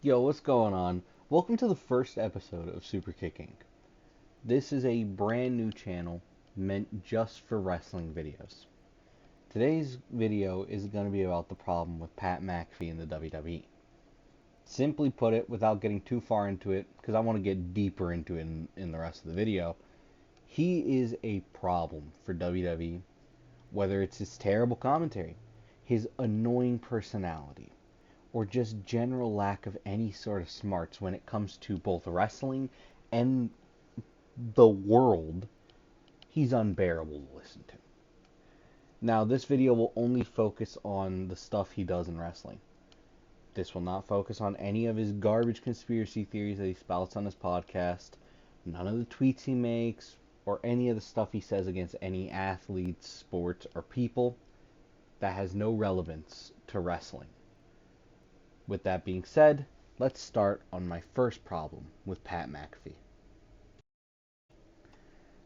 Yo, what's going on? Welcome to the first episode of Super Kicking. This is a brand new channel meant just for wrestling videos. Today's video is going to be about the problem with Pat McAfee in the WWE. Simply put it, without getting too far into it, because I want to get deeper into it in the rest of the video, he is a problem for WWE, whether it's his terrible commentary, his annoying personality, or just general lack of any sort of smarts when it comes to both wrestling and the world. He's unbearable to listen to. Now, this video will only focus on the stuff he does in wrestling. This will not focus on any of his garbage conspiracy theories that he spouts on his podcast, none of the tweets he makes, or any of the stuff he says against any athletes, sports, or people. That has no relevance to wrestling. With that being said, let's start on my first problem with Pat McAfee.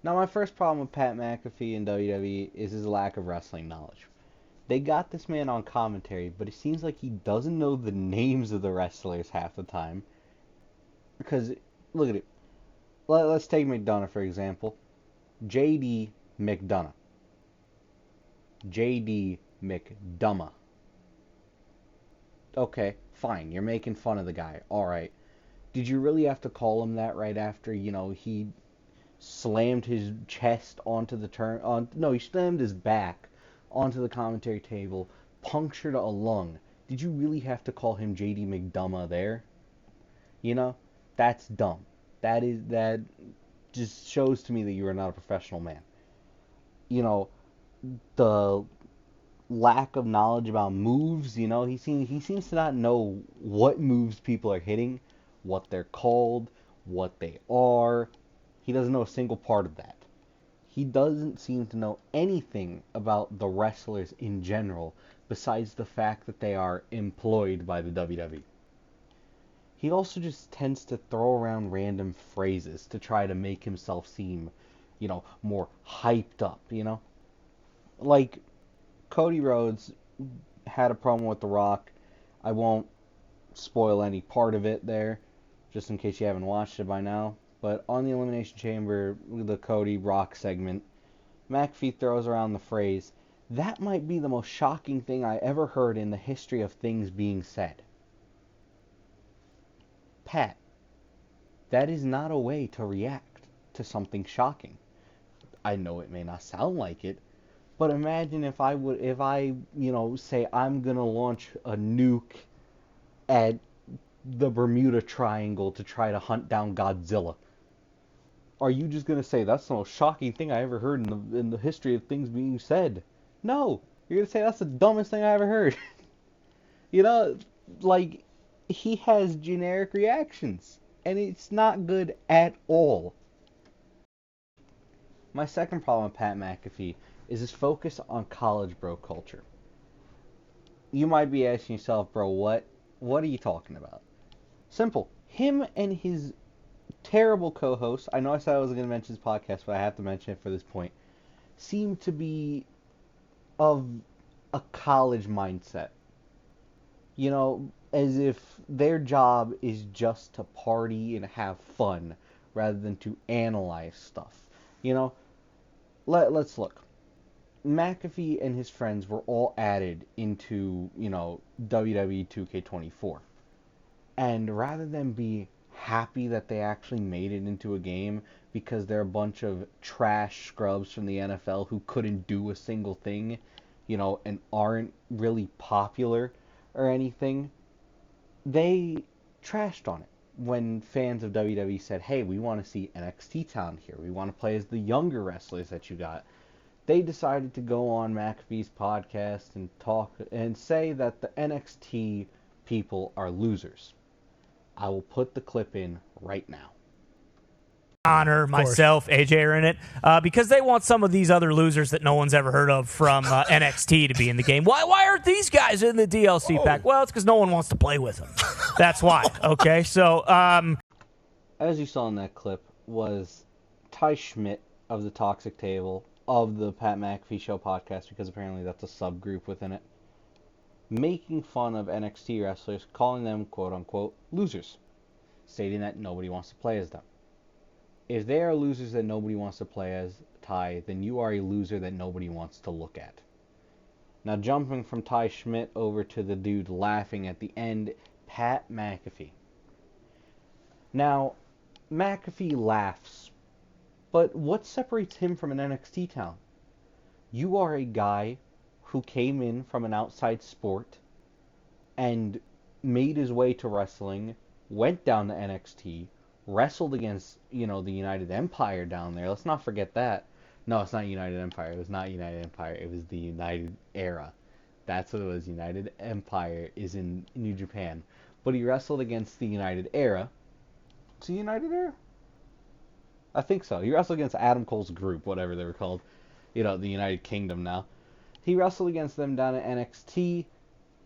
Now, my first problem with Pat McAfee in WWE is his lack of wrestling knowledge. They got this man on commentary, but it seems like he doesn't know the names of the wrestlers half the time. Because, look at it. Let's take McDonough, for example. J.D. McDonough. J.D. McDumma. Okay, fine, you're making fun of the guy. Alright. Did you really have to call him that right after, he slammed his chest onto the he slammed his back onto the commentary table, punctured a lung. Did you really have to call him JD McDumma there? That's dumb. That just shows to me that you are not a professional man. The lack of knowledge about moves, he seems to not know what moves people are hitting, what they're called, what they are. He doesn't know a single part of that. He doesn't seem to know anything about the wrestlers in general besides the fact that they are employed by the WWE. He also just tends to throw around random phrases to try to make himself seem, more hyped up. Like Cody Rhodes had a promo with The Rock. I won't spoil any part of it there, just in case you haven't watched it by now. But on the Elimination Chamber, the Cody Rock segment, McAfee throws around the phrase, "That might be the most shocking thing I ever heard in the history of things being said." Pat, that is not a way to react to something shocking. I know it may not sound like it, but imagine if I say I'm gonna launch a nuke at the Bermuda Triangle to try to hunt down Godzilla. Are you just gonna say that's the most shocking thing I ever heard in the history of things being said? No, you're gonna say that's the dumbest thing I ever heard. you know, like he has generic reactions, and it's not good at all. My second problem with Pat McAfee is his focus on college bro culture. You might be asking yourself, bro, what are you talking about? Simple. Him and his terrible co-host, I know I said I wasn't going to mention his podcast, but I have to mention it for this point, seem to be of a college mindset. As if their job is just to party and have fun rather than to analyze stuff. You know, let's look. McAfee and his friends were all added into, WWE 2K24. And rather than be happy that they actually made it into a game because they're a bunch of trash scrubs from the NFL who couldn't do a single thing, and aren't really popular or anything, they trashed on it when fans of WWE said, "Hey, we want to see NXT talent here. We want to play as the younger wrestlers that you got." They decided to go on McAfee's podcast and talk and say that the NXT people are losers. I will put the clip in right now. Honor myself, AJ are in it because they want some of these other losers that no one's ever heard of from NXT to be in the game. Why aren't these guys in the DLC pack? Well, it's because no one wants to play with them. That's why. Okay, so as you saw in that clip was Ty Schmidt of the Toxic Table of the Pat McAfee Show podcast, because apparently that's a subgroup within it. making fun of NXT wrestlers, calling them quote-unquote losers, stating that nobody wants to play as them. If they are losers that nobody wants to play as, Ty, then you are a loser that nobody wants to look at. Now, jumping from Ty Schmidt over to the dude laughing at the end, Pat McAfee. Now, McAfee laughs, but what separates him from an NXT talent? You are a guy who came in from an outside sport and made his way to wrestling, went down to NXT, wrestled against, the United Empire down there. Let's not forget that. No, it's not United Empire. It was not United Empire. It was the United Era. That's what it was. United Empire is in New Japan. But he wrestled against the United Era. It's the United Era? I think so. He wrestled against Adam Cole's group, whatever they were called. The United Kingdom now. He wrestled against them down at NXT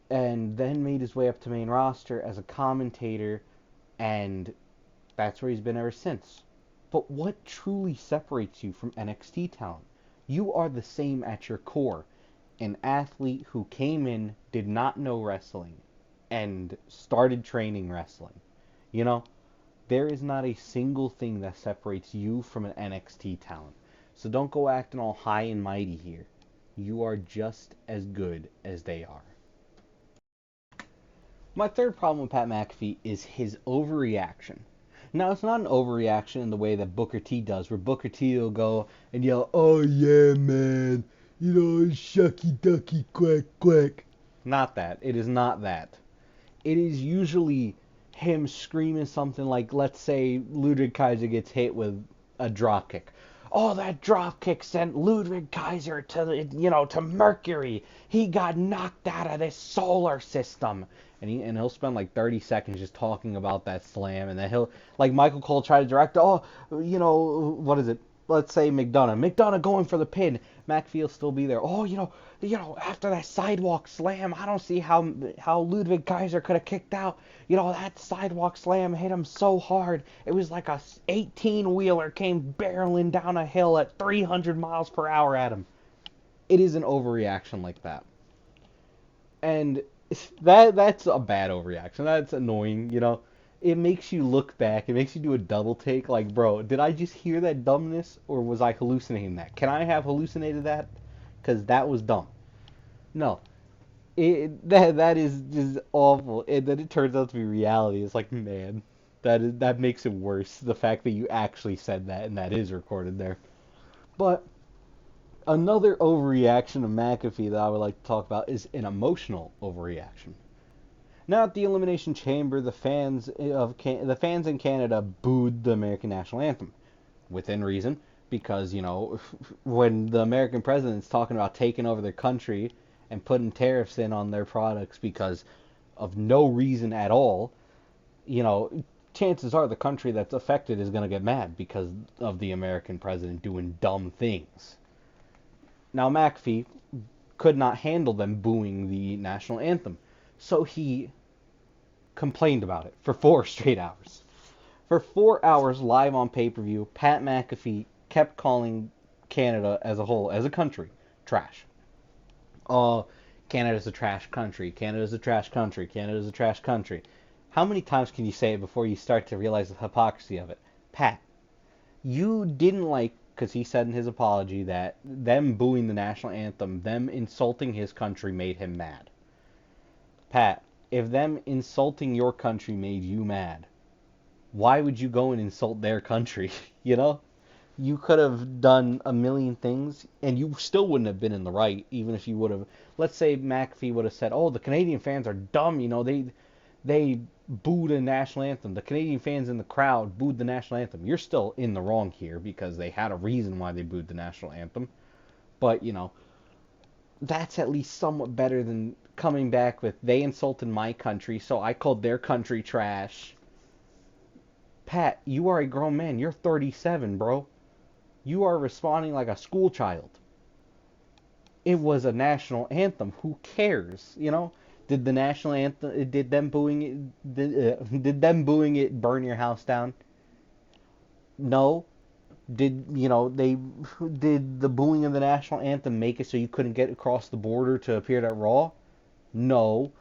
and then made his way up to main roster as a commentator, and that's where he's been ever since. But what truly separates you from NXT talent? You are the same at your core. An athlete who came in, did not know wrestling, and started training wrestling. There is not a single thing that separates you from an NXT talent. So don't go acting all high and mighty here. You are just as good as they are. My third problem with Pat McAfee is his overreaction. Now, it's not an overreaction in the way that Booker T does, where Booker T will go and yell, "Oh yeah, man, shucky ducky quack quack." Not that. It is not that. It is usually him screaming something like, let's say Ludwig Kaiser gets hit with a drop kick. "Oh, that drop kick sent Ludwig Kaiser to Mercury. He got knocked out of this solar system." And he'll spend like 30 seconds just talking about that slam, and then he'll, like Michael Cole, try to direct, what is it? Let's say McDonough going for the pin. McAfee will still be there. "Oh, after that sidewalk slam, I don't see how Ludwig Kaiser could have kicked out. That sidewalk slam hit him so hard. It was like a 18-wheeler came barreling down a hill at 300 miles per hour at him." It is an overreaction like that. And that's a bad overreaction. That's annoying, It makes you look back. It makes you do a double take. Like, bro, did I just hear that dumbness, or was I hallucinating that? Can I have hallucinated that? Because that was dumb. No. That is just awful. And then it turns out to be reality. It's like, man, that makes it worse. The fact that you actually said that, and that is recorded there. But another overreaction of McAfee that I would like to talk about is an emotional overreaction. Now, at the Elimination Chamber, the fans in Canada booed the American national anthem, within reason, because when the American president's talking about taking over their country and putting tariffs in on their products because of no reason at all, chances are the country that's affected is going to get mad because of the American president doing dumb things. Now, McAfee could not handle them booing the national anthem, so he complained about it for 4 straight hours. For 4 hours live on pay-per-view, Pat McAfee kept calling Canada as a whole, as a country, trash. "Oh, Canada's a trash country. Canada's a trash country. Canada's a trash country." How many times can you say it before you start to realize the hypocrisy of it? Pat, you didn't like, because he said in his apology that them booing the national anthem, them insulting his country made him mad. Pat, if them insulting your country made you mad, why would you go and insult their country? You could have done a million things, and you still wouldn't have been in the right, even if you would have. Let's say McAfee would have said, "Oh, the Canadian fans are dumb. They booed the national anthem. The Canadian fans in the crowd booed the national anthem." You're still in the wrong here because they had a reason why they booed the national anthem. But, that's at least somewhat better than coming back with, "They insulted my country, so I called their country trash." Pat, you are a grown man. You're 37, bro. You are responding like a school child. It was a national anthem. Who cares? Did the national anthem? Did them booing it? Did them booing it burn your house down? No. Did the booing of the national anthem make it so you couldn't get across the border to appear at Raw? No.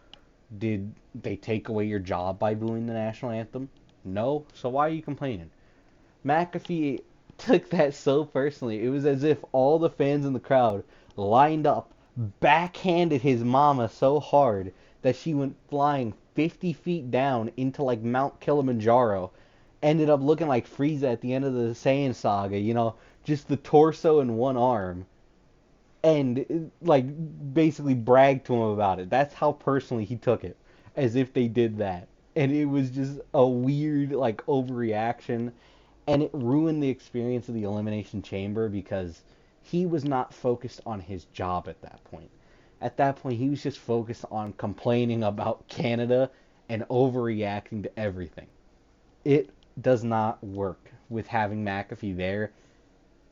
Did they take away your job by booing the national anthem? No. So why are you complaining? McAfee took that so personally. It was as if all the fans in the crowd lined up, backhanded his mama so hard that she went flying 50 feet down into like Mount Kilimanjaro. Ended up looking like Frieza at the end of the Saiyan saga, just the torso and one arm. And like basically bragged to him about it. That's how personally he took it, as if they did that. And it was just a weird like overreaction, and it ruined the experience of the Elimination Chamber because he was not focused on his job at that point. At that point, he was just focused on complaining about Canada and overreacting to everything. It does not work with having McAfee there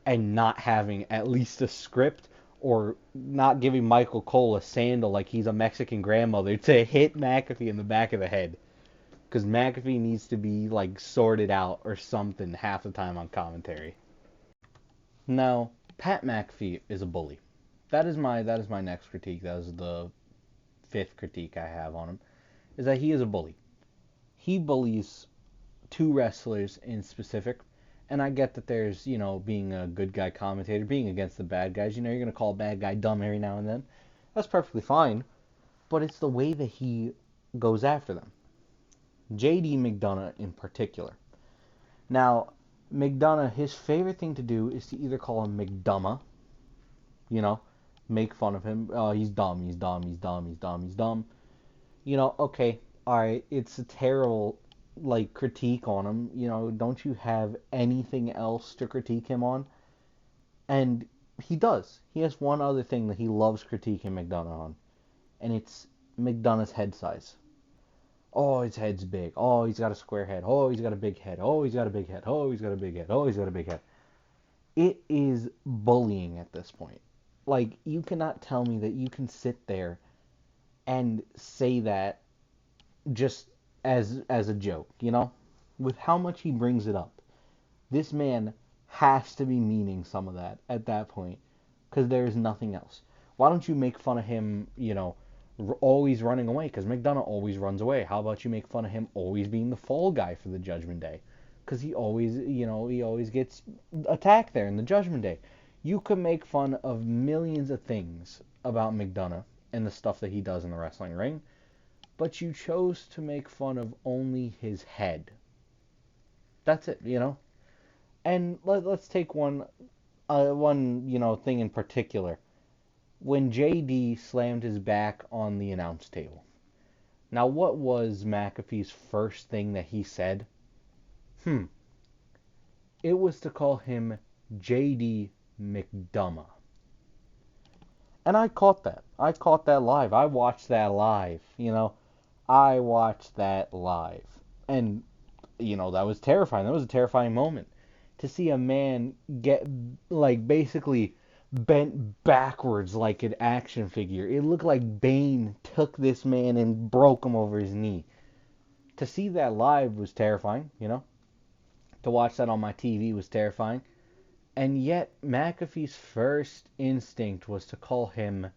and not having at least a script or not giving Michael Cole a sandal like he's a Mexican grandmother to hit McAfee in the back of the head. Because McAfee needs to be like sorted out or something half the time on commentary. Now, Pat McAfee is a bully. That is my next critique. That is the fifth critique I have on him. Is that he is a bully. He bullies two wrestlers in specific. And I get that there's, being a good guy commentator, being against the bad guys. You're going to call a bad guy dumb every now and then. That's perfectly fine. But it's the way that he goes after them. JD McDonough in particular. Now, McDonough, his favorite thing to do is to either call him McDumma, make fun of him. Oh, he's dumb, he's dumb, he's dumb, he's dumb, he's dumb. Okay, alright, it's a terrible critique on him. Don't you have anything else to critique him on? And he does. He has one other thing that he loves critiquing McDonough on, and it's McDonough's head size. Oh, his head's big. Oh, he's got a square head. Oh, he's got a big head. Oh, he's got a big head. Oh, he's got a big head. Oh, he's got a big head. It is bullying at this point. You cannot tell me that you can sit there and say that just as a joke, With how much he brings it up. This man has to be meaning some of that at that point, because there is nothing else. Why don't you make fun of him, always running away? Because McDonough always runs away. How about you make fun of him always being the fall guy for the Judgment Day? Because he always gets attacked there in the Judgment Day. You could make fun of millions of things about McDonough and the stuff that he does in the wrestling ring, but you chose to make fun of only his head. That's it, And let's take one thing in particular. When JD slammed his back on the announce table. Now, what was McAfee's first thing that he said? It was to call him JD McDumma. And I caught that. I caught that live. I watched that live, I watched that live. And, that was terrifying. That was a terrifying moment. To see a man get, basically bent backwards like an action figure. It looked like Bane took this man and broke him over his knee. To see that live was terrifying, To watch that on my TV was terrifying. And yet, McAfee's first instinct was to call him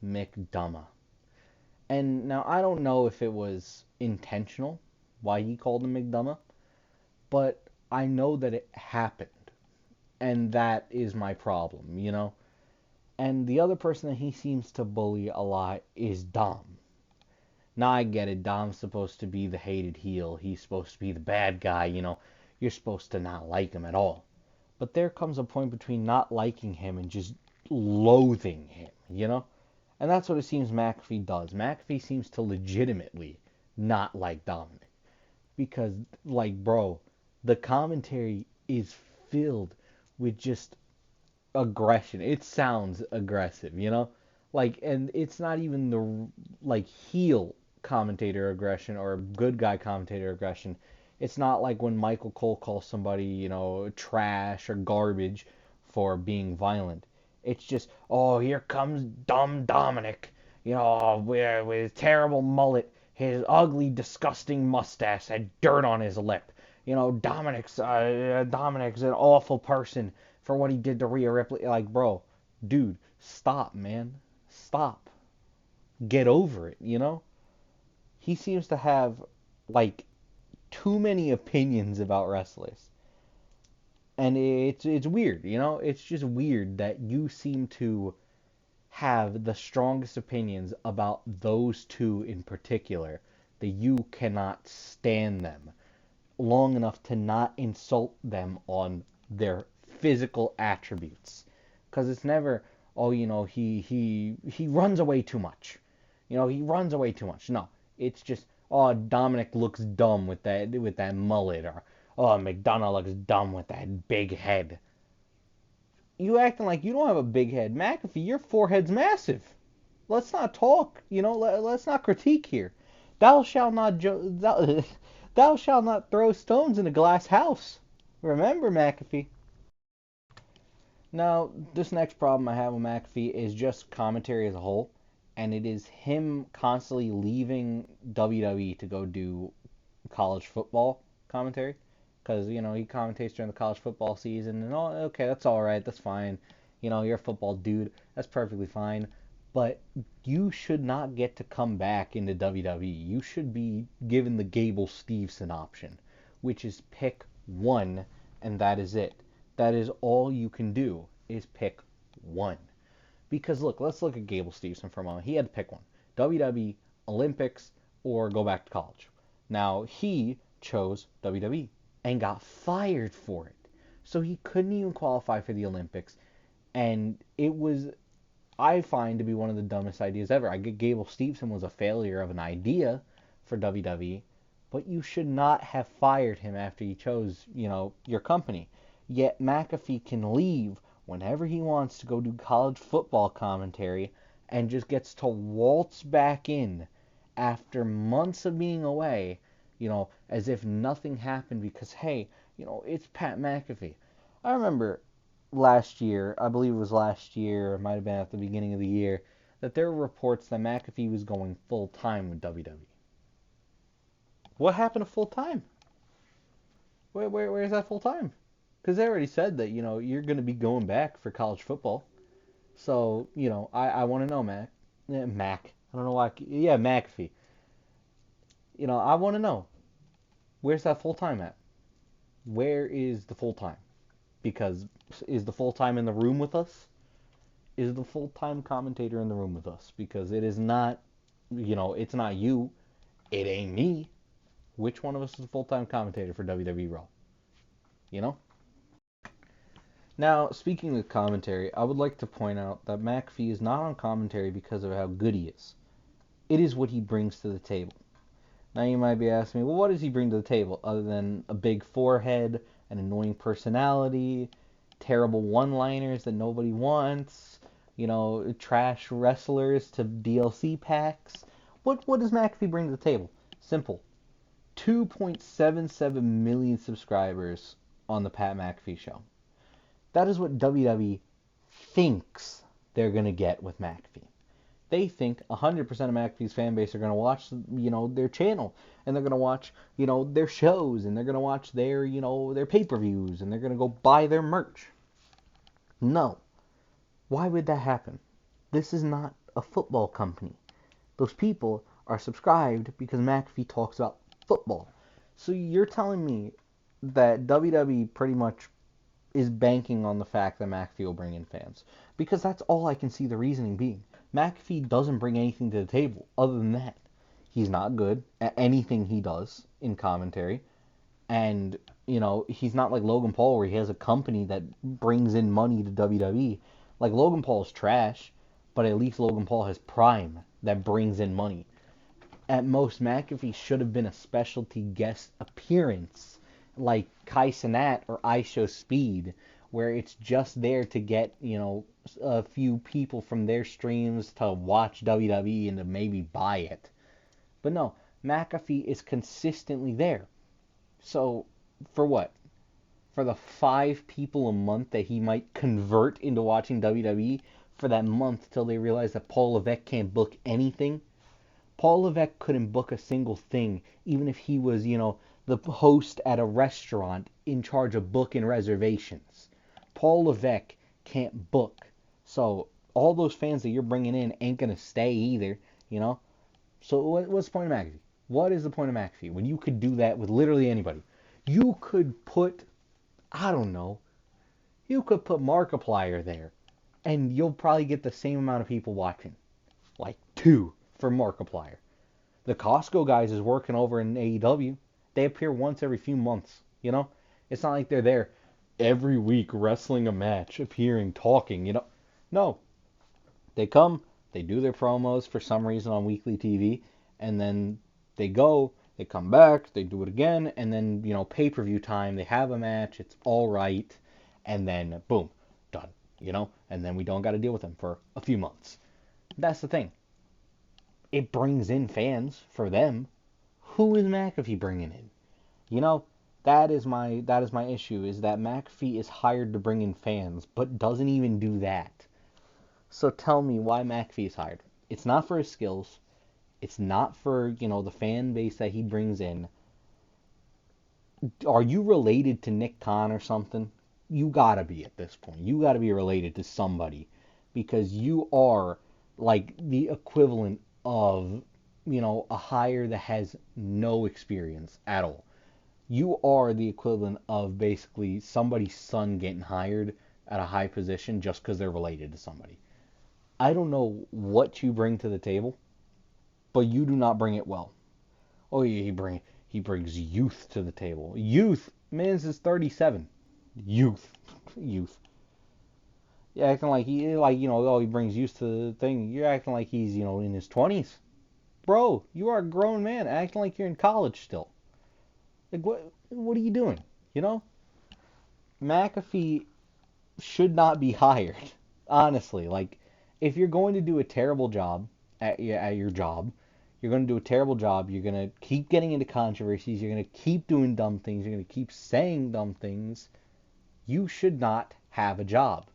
McDumma. And now, I don't know if it was intentional, why he called him McDumma, but I know that it happened. And that is my problem, And the other person that he seems to bully a lot is Dom. Now, I get it. Dom's supposed to be the hated heel. He's supposed to be the bad guy, You're supposed to not like him at all. But there comes a point between not liking him and just loathing him, And that's what it seems McAfee does. McAfee seems to legitimately not like Dominic. Because, bro, the commentary is filled with just aggression. It sounds aggressive, and it's not even the, heel commentator aggression or good guy commentator aggression. It's not like when Michael Cole calls somebody, trash or garbage for being violent. It's just, oh, here comes dumb Dominic, with his terrible mullet, his ugly, disgusting mustache, and dirt on his lip. Dominic's an awful person for what he did to Rhea Ripley. Bro, dude, stop, man. Stop. get over it, you know? He seems to have, like, too many opinions about wrestlers. And it's weird, you know? It's just weird that you seem to have the strongest opinions about those two in particular, that you cannot stand them long enough to not insult them on their physical attributes. Because it's never, oh, you know, he runs away too much. You know, he runs away too much. No, it's just, oh, Dominic looks dumb with that mullet, or oh, McDonough looks dumb with that big head. You acting like you don't have a big head, McAfee. Your forehead's massive. Let's not talk. You know, let's not critique here. Thou shalt not thou shalt not throw stones in a glass house. Remember, McAfee. Now, this next problem I have with McAfee is just commentary as a whole, and it is him constantly leaving WWE to go do college football commentary, because you know he commentates during the college football season, and all okay, that's all right, that's fine. You know, you're a football dude, that's perfectly fine. But you should not get to come back into WWE. You should be given the Gable Steveson option, which is pick one, and that is it. That is all you can do, is pick one. Because look, let's look at Gable Steveson for a moment. He had to pick one: WWE, Olympics, or go back to college. Now, he chose WWE and got fired for it. So he couldn't even qualify for the Olympics. And it was, I find, to be one of the dumbest ideas ever. I get Gable Steveson was a failure of an idea for WWE, but you should not have fired him after he chose, you know, your company. Yet McAfee can leave whenever he wants to go do college football commentary and just gets to waltz back in after months of being away, you know, as if nothing happened because, hey, you know, it's Pat McAfee. I remember last year, I believe it was last year, it might have been at the beginning of the year, that there were reports that McAfee was going full time with WWE. What happened to full time? Where's that full time? Because they already said that, you know, you're going to be going back for college football. So, you know, I want to know, Mac. I don't know why. Yeah, McAfee. You know, I want to know. Where's that full time at? Where is the full time? Because is the full time in the room with us? Is the full time commentator in the room with us? Because it is not, you know, it's not you. It ain't me. Which one of us is the full time commentator for WWE Raw? You know? Now, speaking of commentary, I would like to point out that McAfee is not on commentary because of how good he is. It is what he brings to the table. Now you might be asking me, well, what does he bring to the table other than a big forehead, an annoying personality, terrible one-liners that nobody wants, you know, trash wrestlers to DLC packs? What does McAfee bring to the table? Simple. 2.77 million subscribers on the Pat McAfee show. That is what WWE thinks they're going to get with McAfee. They think 100% of McAfee's fan base are going to watch, you know, their channel, and they're going to watch, you know, their shows, and they're going to watch their, you know, their pay-per-views, and they're going to go buy their merch. No. Why would that happen? This is not a football company. Those people are subscribed because McAfee talks about football. So you're telling me that WWE pretty much is banking on the fact that McAfee will bring in fans. Because that's all I can see the reasoning being. McAfee doesn't bring anything to the table other than that. He's not good at anything he does in commentary. And, you know, he's not like Logan Paul where he has a company that brings in money to WWE. Like, Logan Paul's trash, but at least Logan Paul has Prime that brings in money. At most, McAfee should have been a specialty guest appearance like Kai Cenat or IShowSpeed, where it's just there to get, you know, a few people from their streams to watch WWE and to maybe buy it. But no, McAfee is consistently there. So, for what? For the 5 people a month that he might convert into watching WWE for that month till they realize that Paul Levesque can't book anything? Paul Levesque couldn't book a single thing, even if he was, you know, the host at a restaurant in charge of booking reservations. Paul Levesque can't book. So all those fans that you're bringing in ain't going to stay either. you know? So what's the point of McAfee? What is the point of McAfee when you could do that with literally anybody? You could put, I don't know, you could put Markiplier there, and you'll probably get the same amount of people watching. Like 2 for Markiplier. The Costco guys is working over in AEW. They appear once every few months, you know? It's not like they're there every week wrestling a match, appearing, talking, you know? No. They come, they do their promos for some reason on weekly TV, and then they go, they come back, they do it again, and then, you know, pay-per-view time, they have a match, it's all right, and then boom, done, you know? And then we don't got to deal with them for a few months. That's the thing. It brings in fans for them. Who is McAfee bringing in? You know, that is my issue, is that McAfee is hired to bring in fans, but doesn't even do that. So tell me why McAfee is hired. It's not for his skills. It's not for, you know, the fan base that he brings in. Are you related to Nick Khan or something? You gotta be at this point. You gotta be related to somebody, because you are like the equivalent of, you know, a hire that has no experience at all. You are the equivalent of basically somebody's son getting hired at a high position just because they're related to somebody. I don't know what you bring to the table, but you do not bring it well. Oh yeah, he brings youth to the table. Youth, man's is 37. Youth, youth. You're acting like you know, oh, he brings youth to the thing. You're acting like he's, you know, in his 20s. Bro, you are a grown man acting like you're in college still. Like what are you doing? You know? McAfee should not be hired. Honestly, like if you're going to do a terrible job at your job, you're going to do a terrible job. You're going to keep getting into controversies. You're going to keep doing dumb things. You're going to keep saying dumb things. You should not have a job,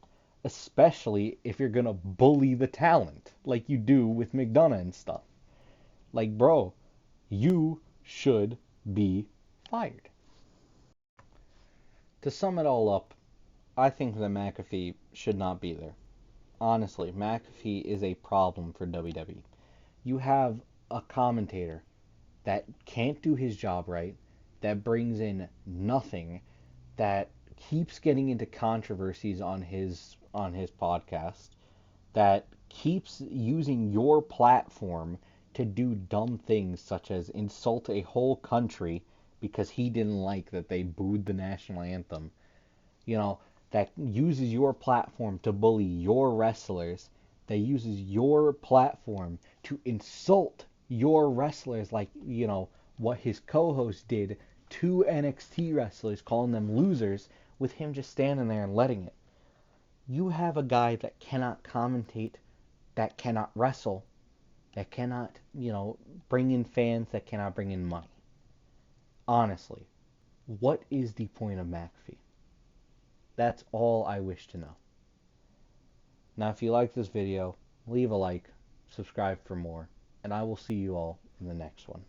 especially if you're going to bully the talent like you do with McDonough and stuff. Like, bro, you should be fired. To sum it all up, I think that McAfee should not be there. Honestly, McAfee is a problem for WWE. You have a commentator that can't do his job right, that brings in nothing, that keeps getting into controversies on his podcast, that keeps using your platform to do dumb things such as insult a whole country because he didn't like that they booed the national anthem. You know, that uses your platform to bully your wrestlers, that uses your platform to insult your wrestlers, like, you know, what his co-host did to NXT wrestlers, calling them losers, with him just standing there and letting it. You have a guy that cannot commentate, that cannot wrestle, that cannot, you know, bring in fans, that cannot bring in money. Honestly, what is the point of McAfee? That's all I wish to know. Now, if you like this video, leave a like, subscribe for more, and I will see you all in the next one.